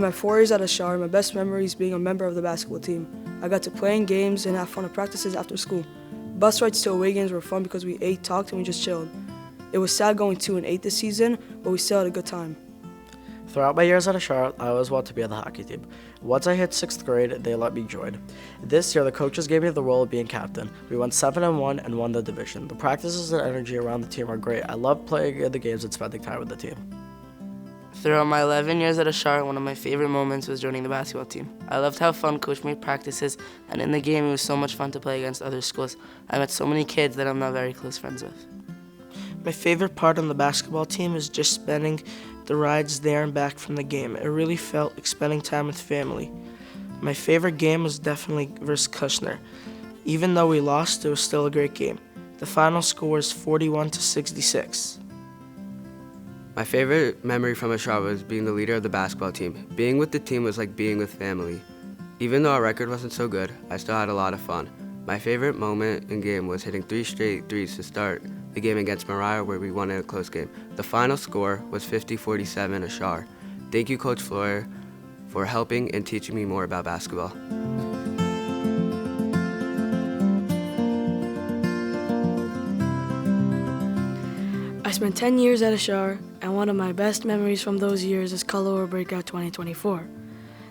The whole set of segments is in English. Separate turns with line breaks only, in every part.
In my 4 years at ASHAR, my best memory is being a member of the basketball team. I got to play in games and have fun at practices after school. Bus rides to away games were fun because we ate, talked, and we just chilled. It was sad going 2-8 this season, but we still had a good time.
Throughout my years at ASHAR, I always wanted to be on the hockey team. Once I hit 6th grade, they let me join. This year, the coaches gave me the role of being captain. We went 7-1 and won the division. The practices and energy around the team are great. I love playing in the games and spending time with the team.
Throughout my 11 years at ASHAR, one of my favorite moments was joining the basketball team. I loved how fun Coach made practices, and in the game it was so much fun to play against other schools. I met so many kids that I'm now very close friends with.
My favorite part on the basketball team is just spending the rides there and back from the game. It really felt like spending time with family. My favorite game was definitely versus Kushner. Even though we lost, it was still a great game. The final score was 41-66.
My favorite memory from ASHAR was being the leader of the basketball team. Being with the team was like being with family. Even though our record wasn't so good, I still had a lot of fun. My favorite moment in game was hitting 3 straight threes to start the game against Mariah, where we won in a close game. The final score was 50-47 ASHAR. Thank you, Coach Floyer, for helping and teaching me more about basketball.
I spent 10 years at ASHAR, and one of my best memories from those years is Color War Breakout 2024.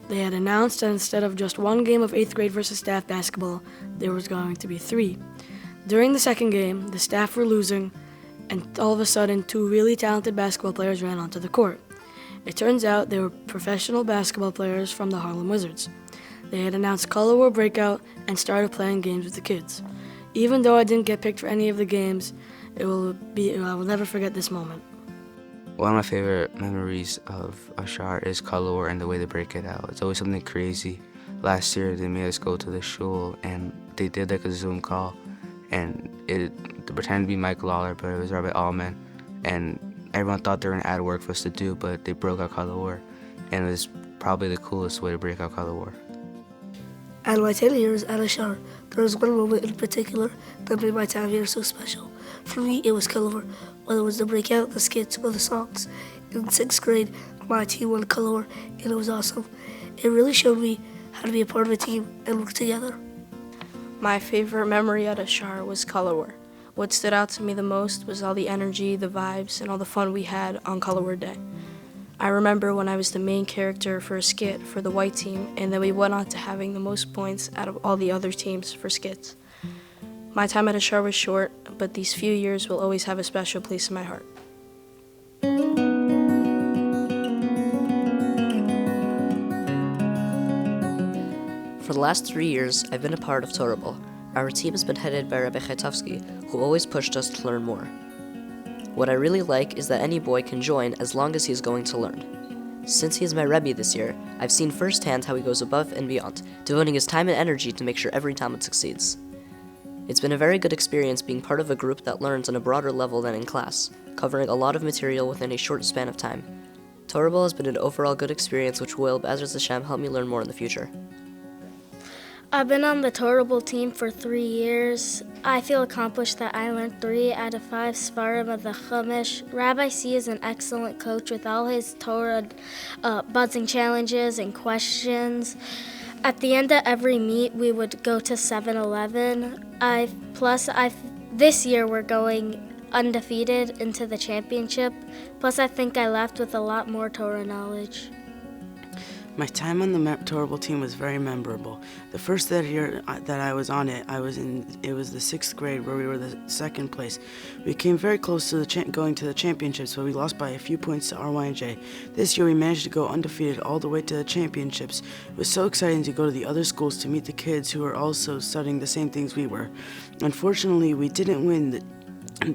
They had announced that instead of just one game of 8th grade versus staff basketball, there was going to be 3. During the second game, the staff were losing, and all of a sudden, 2 really talented basketball players ran onto the court. It turns out they were professional basketball players from the Harlem Wizards. They had announced Color War Breakout and started playing games with the kids. Even though I didn't get picked for any of the games, I will never forget this moment.
One of my favorite memories of ASHAR is Color War and the way they break it out. It's always something crazy. Last year, they made us go to the shul, and they did like a Zoom call, and they pretended to be Mike Lawler, but it was Rabbi Allman, and everyone thought they were going to add work for us to do, but they broke out Color War, and it was probably the coolest way to break out Color War.
At my 10 years at ASHAR, there was one moment in particular that made my time here so special. For me, it was Color War, whether it was the breakout, the skits, or the songs. In 6th grade, my team won Color War, and it was awesome. It really showed me how to be a part of a team and work together.
My favorite memory at ASHAR was Color War. What stood out to me the most was all the energy, the vibes, and all the fun we had on Color War Day. I remember when I was the main character for a skit for the white team, and then we went on to having the most points out of all the other teams for skits. My time at ASHAR was short, but these few years will always have a special place in my heart.
For the last 3 years, I've been a part of Torah. Our team has been headed by Rabbi Chaitovsky, who always pushed us to learn more. What I really like is that any boy can join as long as he is going to learn. Since he is my Rebbe this year, I've seen firsthand how he goes above and beyond, devoting his time and energy to make sure every Talmud succeeds. It's been a very good experience being part of a group that learns on a broader level than in class, covering a lot of material within a short span of time. Torah has been an overall good experience which will, B'ezras Hashem, help me learn more in the future.
I've been on the Torah team for 3 years. I feel accomplished that I learned 3 out of 5 Svarim of the Chumash. Rabbi C is an excellent coach with all his Torah buzzing challenges and questions. At the end of every meet, we would go to 7-Eleven. This year we're going undefeated into the championship. Plus, I think I left with a lot more Torah knowledge.
My time on the Torah team was very memorable. The first year that I was on it, it was the 6th grade where we were the 2nd place. We came very close to going to the championships, but we lost by a few points to RYJ. This year we managed to go undefeated all the way to the championships. It was so exciting to go to the other schools to meet the kids who were also studying the same things we were. Unfortunately, we didn't win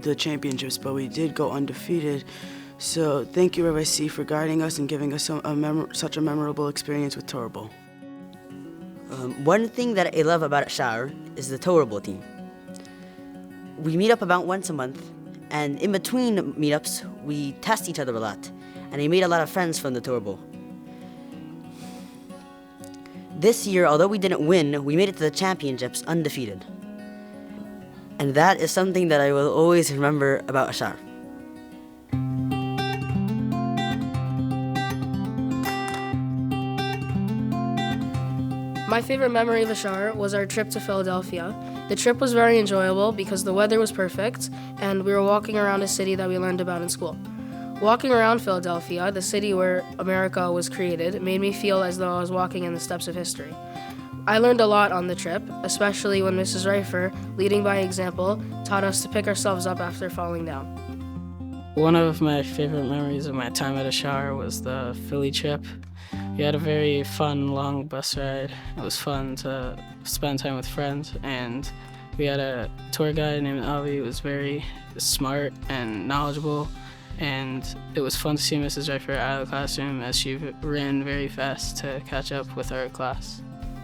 the championships, but we did go undefeated. So thank you, Rabbi C, for guiding us and giving us such a memorable experience with Torah Bowl.
One thing that I love about ASHAR is the Torah Bowl team. We meet up about once a month, and in between meetups, we test each other a lot, and I made a lot of friends from the Torah Bowl. This year, although we didn't win, we made it to the championships undefeated. And that is something that I will always remember about ASHAR.
My favorite memory of ASHAR was our trip to Philadelphia. The trip was very enjoyable because the weather was perfect and we were walking around a city that we learned about in school. Walking around Philadelphia, the city where America was created, made me feel as though I was walking in the steps of history. I learned a lot on the trip, especially when Mrs. Reifer, leading by example, taught us to pick ourselves up after falling down.
One of my favorite memories of my time at ASHAR was the Philly trip. We had a very fun, long bus ride. It was fun to spend time with friends, and we had a tour guide named Avi who was very smart and knowledgeable, and it was fun to see Mrs. Reifer out of the classroom as she ran very fast to catch up with our class.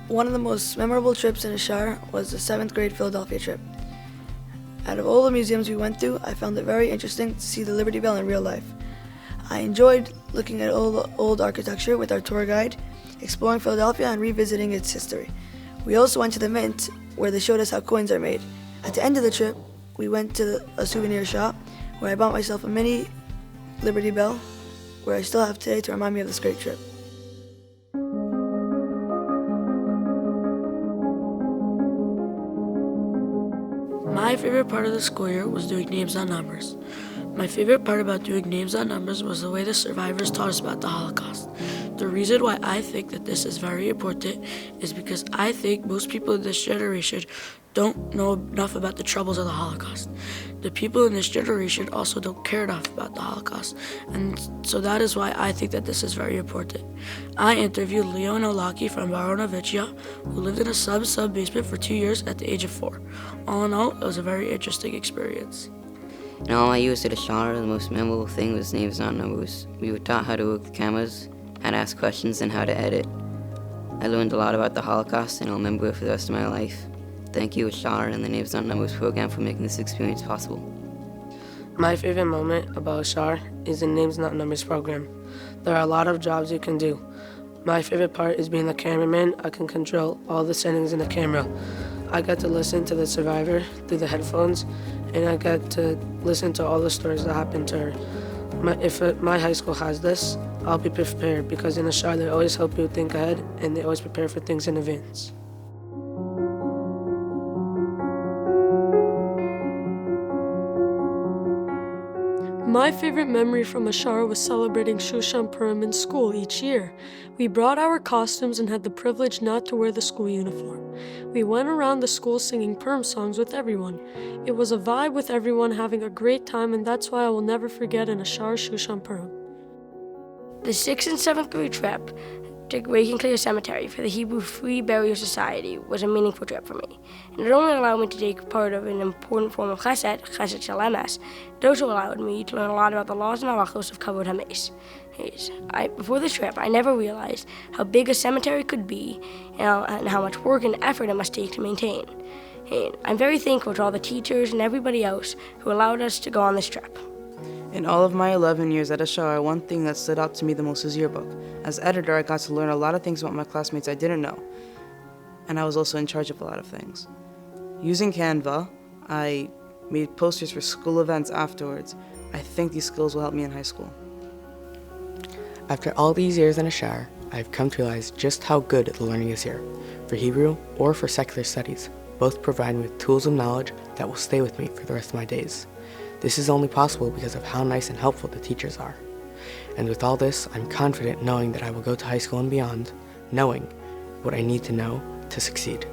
One of the most memorable trips in ASHAR was the 7th grade Philadelphia trip. Out of all the museums we went to, I found it very interesting to see the Liberty Bell in real life. I enjoyed looking at all the old architecture with our tour guide, exploring Philadelphia and revisiting its history. We also went to the Mint, where they showed us how coins are made. At the end of the trip, we went to a souvenir shop, where I bought myself a mini Liberty Bell, where I still have today to remind me of this great trip. My favorite part of the school year was doing names on numbers. My favorite part about doing names on numbers was the way the survivors taught us about the Holocaust. The reason why I think that this is very important is because I think most people in this generation don't know enough about the troubles of the Holocaust. The people in this generation also don't care enough about the Holocaust, and so that is why I think that this is very important. I interviewed Leon Olaki from Baronovicia, who lived in a sub basement for 2 years at the age of 4. All in all, it was a very interesting experience.
In all my years at ASHAR, the most memorable thing was names, not numbers. We were taught how to work the cameras, how to ask questions, and how to edit. I learned a lot about the Holocaust, and I'll remember it for the rest of my life. Thank you, ASHAR, and the Names Not Numbers program for making this experience possible.
My favorite moment about ASHAR is the Names Not Numbers program. There are a lot of jobs you can do. My favorite part is being the cameraman. I can control all the settings in the camera. I got to listen to the survivor through the headphones, and I got to listen to all the stories that happened to her. If my high school has this, I'll be prepared, because in ASHAR they always help you think ahead, and they always prepare for things in advance.
My favorite memory from ASHAR was celebrating Shushan Purim in school each year. We brought our costumes and had the privilege not to wear the school uniform. We went around the school singing Purim songs with everyone. It was a vibe with everyone having a great time, and that's why I will never forget an ASHAR Shushan Purim.
The 6th and 7th grade trip to Waking Clear Cemetery for the Hebrew Free Burial Society was a meaningful trip for me. And it only allowed me to take part of an important form of chesed shel emes. It also allowed me to learn a lot about the laws and halachos of kavod hames. Before this trip, I never realized how big a cemetery could be and how much work and effort it must take to maintain. And I'm very thankful to all the teachers and everybody else who allowed us to go on this trip.
In all of my 11 years at ASHAR, one thing that stood out to me the most was yearbook. As editor, I got to learn a lot of things about my classmates I didn't know, and I was also in charge of a lot of things. Using Canva, I made posters for school events afterwards. I think these skills will help me in high school.
After all these years in ASHAR, I've come to realize just how good the learning is here. For Hebrew or for secular studies, both provide me with tools of knowledge that will stay with me for the rest of my days. This is only possible because of how nice and helpful the teachers are. And with all this, I'm confident knowing that I will go to high school and beyond, knowing what I need to know to succeed.